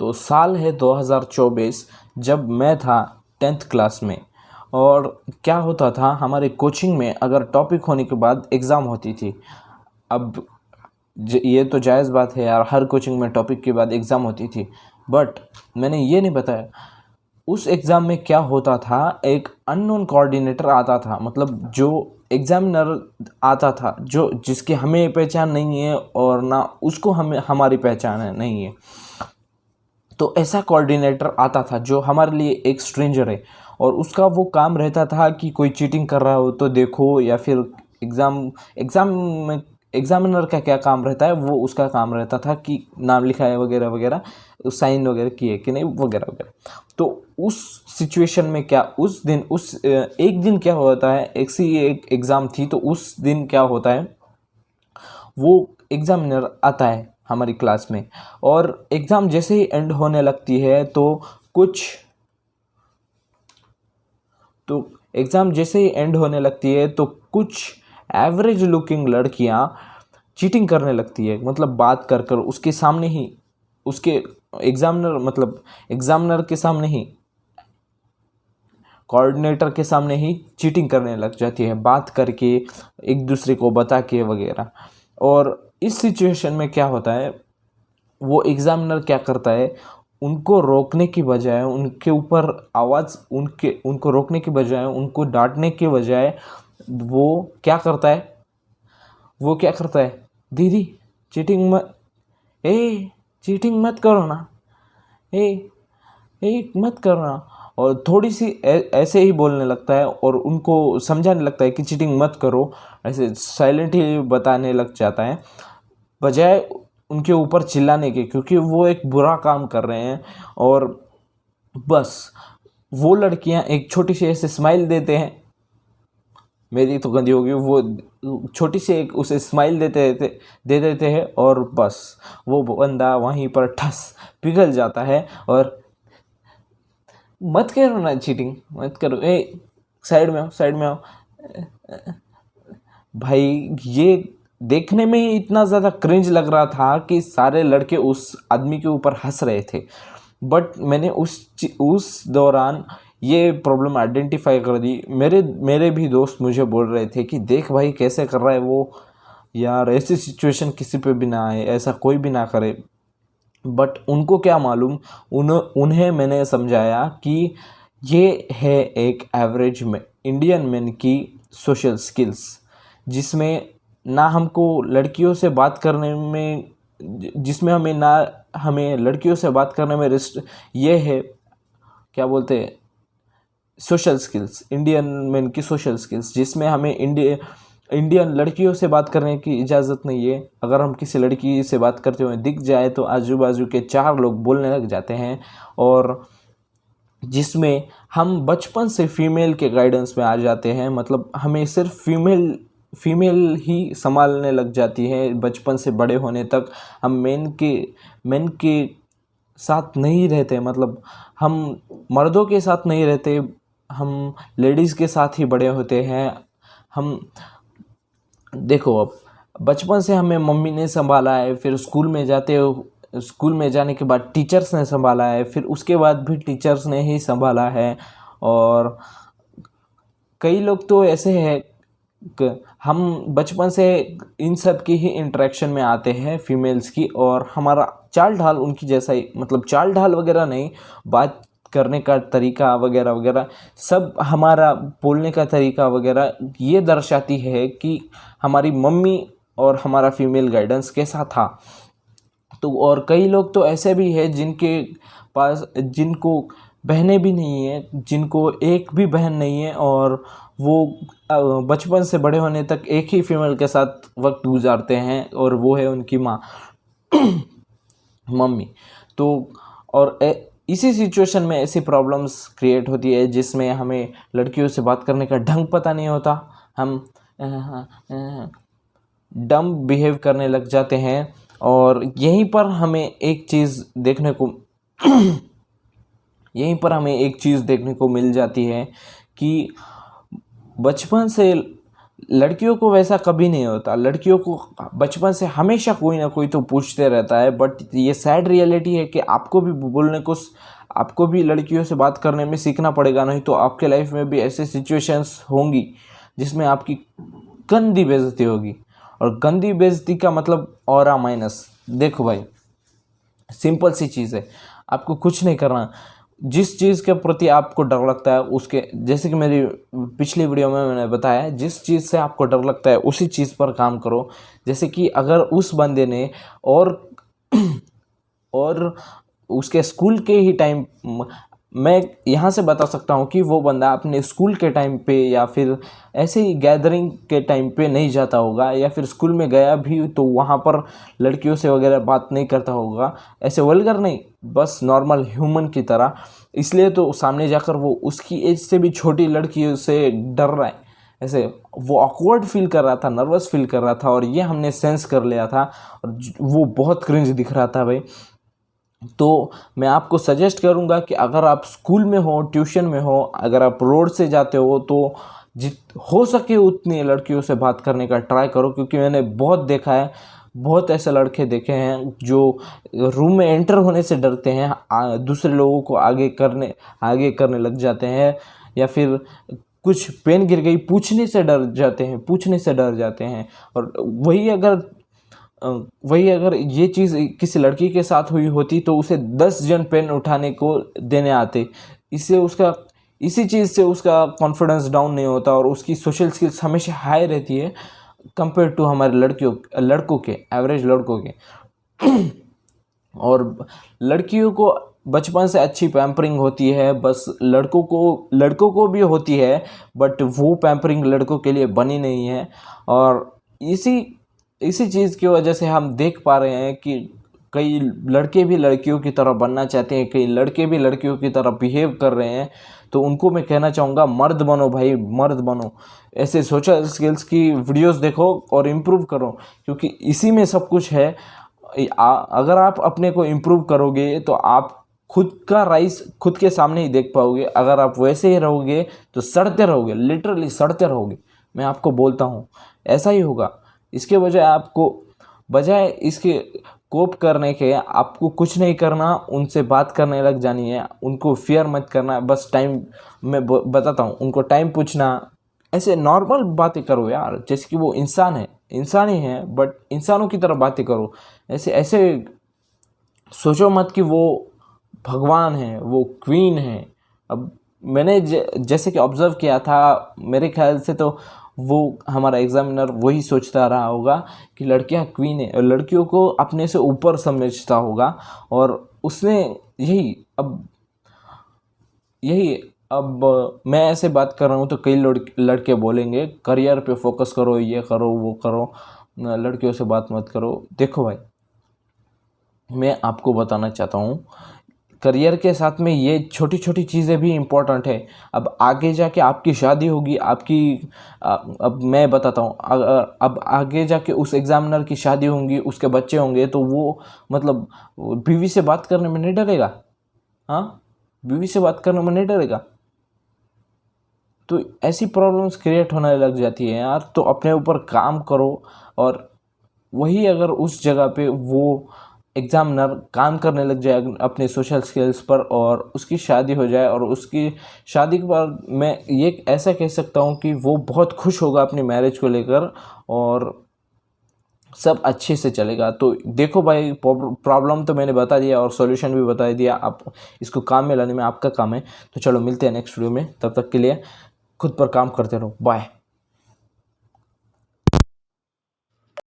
तो साल है 2024, जब मैं था 10th क्लास में। और क्या होता था, हमारे कोचिंग में अगर टॉपिक होने के बाद एग्ज़ाम होती थी। अब ये तो जायज़ बात है यार, हर कोचिंग में टॉपिक के बाद एग्ज़ाम होती थी। बट मैंने ये नहीं बताया उस एग्ज़ाम में क्या होता था। एक अननोन कोऑर्डिनेटर आता था, मतलब जो एग्ज़ामिनर आता था, जो जिसकी हमें पहचान नहीं है और ना उसको हमें हमारी पहचान नहीं है। तो ऐसा कोऑर्डिनेटर आता था जो हमारे लिए एक स्ट्रेंजर है, और उसका वो काम रहता था कि कोई चीटिंग कर रहा हो तो देखो, या फिर एग्ज़ाम में एग्ज़ामिनर का क्या काम रहता है, वो उसका काम रहता था कि नाम लिखा है वगैरह वगैरह, साइन वगैरह किए कि नहीं वगैरह वगैरह। तो उस सिचुएशन में क्या उस दिन एक दिन क्या होता है, एक एग्ज़ाम थी, तो उस दिन क्या होता है, वो एग्ज़ामिनर आता है हमारी क्लास में, और एग्ज़ाम जैसे ही एंड होने लगती है तो एग्ज़ाम जैसे ही एंड होने लगती है तो कुछ एवरेज लुकिंग लड़कियां चीटिंग करने लगती है। मतलब बात कर कर उसके सामने ही, उसके एग्ज़ामिनर के सामने ही, कोऑर्डिनेटर के सामने ही चीटिंग करने लग जाती है, बात करके, एक दूसरे को बता के वगैरह। और इस सिचुएशन में क्या होता है, वो एग्ज़ामिनर क्या करता है, उनको रोकने की बजाय, उनके ऊपर उनको रोकने की बजाय, उनको डांटने के बजाय, वो क्या करता है, दीदी चीटिंग मत, चीटिंग मत करो ना, मत करो ना। और थोड़ी सी ऐसे ही बोलने लगता है और उनको समझाने लगता है कि चीटिंग मत करो, ऐसे साइलेंट ही बताने लग जाता है, बजाय उनके ऊपर चिल्लाने के, क्योंकि वो एक बुरा काम कर रहे हैं। और बस वो लड़कियां एक छोटी सी ऐसे स्माइल देते हैं, मेरी तो गंदी होगी, वो छोटी सी एक उसे स्माइल दे देते हैं, और बस वो बंदा वहीं पर ठस पिघल जाता है। और मत करो ना चीटिंग, मत करो, साइड में आओ, साइड में आओ। भाई ये देखने में ही इतना ज़्यादा क्रिंज लग रहा था कि सारे लड़के उस आदमी के ऊपर हंस रहे थे। बट मैंने उस दौरान ये प्रॉब्लम आइडेंटिफाई कर दी। मेरे भी दोस्त मुझे बोल रहे थे कि देख भाई कैसे कर रहा है वो, यार ऐसी सिचुएशन किसी पे भी ना आए, ऐसा कोई भी ना करे। बट उनको क्या मालूम, उन्हें मैंने समझाया कि ये है एक एवरेज में इंडियन मैन की सोशल स्किल्स, जिसमें ना हमको लड़कियों से बात करने में, जिसमें हमें लड़कियों से बात करने में ये है, क्या बोलते हैं, सोशल स्किल्स, इंडियन मैन की सोशल स्किल्स, जिसमें हमें इंडियन लड़कियों से बात करने की इजाज़त नहीं है। अगर हम किसी लड़की से बात करते हुए दिख जाए तो आजू बाजू के 4 लोग बोलने लग जाते हैं, और जिसमें हम बचपन से फीमेल के गाइडेंस में आ जाते हैं। मतलब हमें सिर्फ फीमेल ही संभालने लग जाती है बचपन से बड़े होने तक। हम मेन के साथ नहीं रहते, मतलब हम मर्दों के साथ नहीं रहते, हम लेडीज़ के साथ ही बड़े होते हैं। हम देखो, अब बचपन से हमें मम्मी ने संभाला है, फिर स्कूल में जाने के बाद टीचर्स ने संभाला है, फिर उसके बाद भी टीचर्स ने ही संभाला है। और कई लोग तो ऐसे हैं हम बचपन से इन सब की ही इंटरेक्शन में आते हैं फीमेल्स की, और हमारा चाल ढाल उनकी जैसा ही, मतलब चाल ढाल वगैरह नहीं, बात करने का तरीका वगैरह वगैरह, सब हमारा बोलने का तरीका वगैरह ये दर्शाती है कि हमारी मम्मी और हमारा फीमेल गाइडेंस कैसा था। तो और कई लोग तो ऐसे भी हैं जिनको बहनें भी नहीं है, जिनको एक भी बहन नहीं है, और वो बचपन से बड़े होने तक एक ही फीमेल के साथ वक्त गुजारते हैं, और वो है उनकी माँ मम्मी। तो और इसी सिचुएशन में ऐसी प्रॉब्लम्स क्रिएट होती है जिसमें हमें लड़कियों से बात करने का ढंग पता नहीं होता, हम डम बिहेव करने लग जाते हैं। और यहीं पर हमें एक चीज़ देखने को मिल जाती है कि बचपन से लड़कियों को वैसा कभी नहीं होता। लड़कियों को बचपन से हमेशा कोई ना कोई तो पूछते रहता है, बट ये सैड रियलिटी है कि आपको भी बोलने को, आपको भी लड़कियों से बात करने में सीखना पड़ेगा, नहीं तो आपके लाइफ में भी ऐसे सिचुएशंस होंगी जिसमें आपकी गंदी बेइज्जती होगी। और गंदी बेइज्जती का मतलब ऑरा माइनस। देखो भाई, सिंपल सी चीज़ है, आपको कुछ नहीं करना। जिस चीज़ के प्रति आपको डर लगता है उसके, जैसे कि मेरी पिछली वीडियो में मैंने बताया, जिस चीज़ से आपको डर लगता है उसी चीज़ पर काम करो। जैसे कि अगर उस बंदे ने और उसके स्कूल के ही टाइम, मैं यहाँ से बता सकता हूँ कि वो बंदा अपने स्कूल के टाइम पे या फिर ऐसे ही गैदरिंग के टाइम पे नहीं जाता होगा, या फिर स्कूल में गया भी तो वहाँ पर लड़कियों से वगैरह बात नहीं करता होगा, ऐसे वल्गर नहीं, बस नॉर्मल ह्यूमन की तरह। इसलिए तो सामने जाकर वो उसकी एज से भी छोटी लड़कियों से डर रहा है, ऐसे वो ऑकवर्ड फील कर रहा था, नर्वस फील कर रहा था, और ये हमने सेंस कर लिया था, और वो बहुत क्रिंज दिख रहा था भाई। तो मैं आपको सजेस्ट करूंगा कि अगर आप स्कूल में हो, ट्यूशन में हो, अगर आप रोड से जाते हो तो जित हो सके उतनी लड़कियों से बात करने का ट्राई करो, क्योंकि मैंने बहुत देखा है, बहुत ऐसे लड़के देखे हैं जो रूम में एंटर होने से डरते हैं, दूसरे लोगों को आगे करने लग जाते हैं, या फिर कुछ पेन गिर गई पूछने से डर जाते हैं। और वही अगर ये चीज़ किसी लड़की के साथ हुई होती तो उसे 10 जन पेन उठाने को देने आते। इसी चीज़ से उसका कॉन्फिडेंस डाउन नहीं होता, और उसकी सोशल स्किल्स हमेशा हाई रहती है कंपेयर टू हमारे लड़कों के, एवरेज लड़कों के। और लड़कियों को बचपन से अच्छी पैम्परिंग होती है, बस लड़कों को भी होती है, बट वो पैम्परिंग लड़कों के लिए बनी नहीं है। और इसी चीज़ की वजह से हम देख पा रहे हैं कि कई लड़के भी लड़कियों की तरह बनना चाहते हैं, कई लड़के भी लड़कियों की तरह बिहेव कर रहे हैं। तो उनको मैं कहना चाहूँगा, मर्द बनो भाई, मर्द बनो। ऐसे सोशल स्किल्स की वीडियोस देखो और इम्प्रूव करो, क्योंकि इसी में सब कुछ है। अगर आप अपने को इम्प्रूव करोगे तो आप खुद का राइस खुद के सामने ही देख पाओगे। अगर आप वैसे ही रहोगे तो सड़ते रहोगे, लिटरली सड़ते रहोगे। मैं आपको बोलता हूँ ऐसा ही होगा। इसके बजाय इसके कोप करने के आपको कुछ नहीं करना, उनसे बात करने लग जानी है, उनको फियर मत करना। बस टाइम, मैं बताता हूँ, उनको टाइम पूछना, ऐसे नॉर्मल बातें करो यार, जैसे कि वो इंसान ही है, बट इंसानों की तरह बातें करो। ऐसे सोचो मत कि वो भगवान है, वो क्वीन है। अब मैंने जैसे कि ऑब्ज़र्व किया था, मेरे ख्याल से तो वो हमारा एग्जामिनर वही सोचता रहा होगा कि लड़कियां क्वीन है, और लड़कियों को अपने से ऊपर समझता होगा। और उसने अब मैं ऐसे बात कर रहा हूँ तो कई लड़के बोलेंगे करियर पे फोकस करो, ये करो, वो करो, लड़कियों से बात मत करो। देखो भाई, मैं आपको बताना चाहता हूँ, करियर के साथ में ये छोटी छोटी चीज़ें भी इम्पोर्टेंट है। अब आगे जाके आपकी शादी होगी, अब मैं बताता हूँ, अब आगे जाके उस एग्जामिनर की शादी होंगी, उसके बच्चे होंगे, तो वो मतलब बीवी से बात करने में नहीं डरेगा? हाँ, बीवी से बात करने में नहीं डरेगा? तो ऐसी प्रॉब्लम्स क्रिएट होने लग जाती है यार। तो अपने ऊपर काम करो, और वही अगर उस जगह पे वो एग्जामिनर काम करने लग जाए अपने सोशल स्किल्स पर, और उसकी शादी हो जाए, और उसकी शादी के बाद मैं ये ऐसा कह सकता हूँ कि वो बहुत खुश होगा अपनी मैरिज को लेकर, और सब अच्छे से चलेगा। तो देखो भाई, प्रॉब्लम तो मैंने बता दिया और सॉल्यूशन भी बता दिया, आप इसको काम में लाने में आपका काम है। तो चलो मिलते हैं नेक्स्ट वीडियो में, तब तक के लिए खुद पर काम करते रहो, बाय।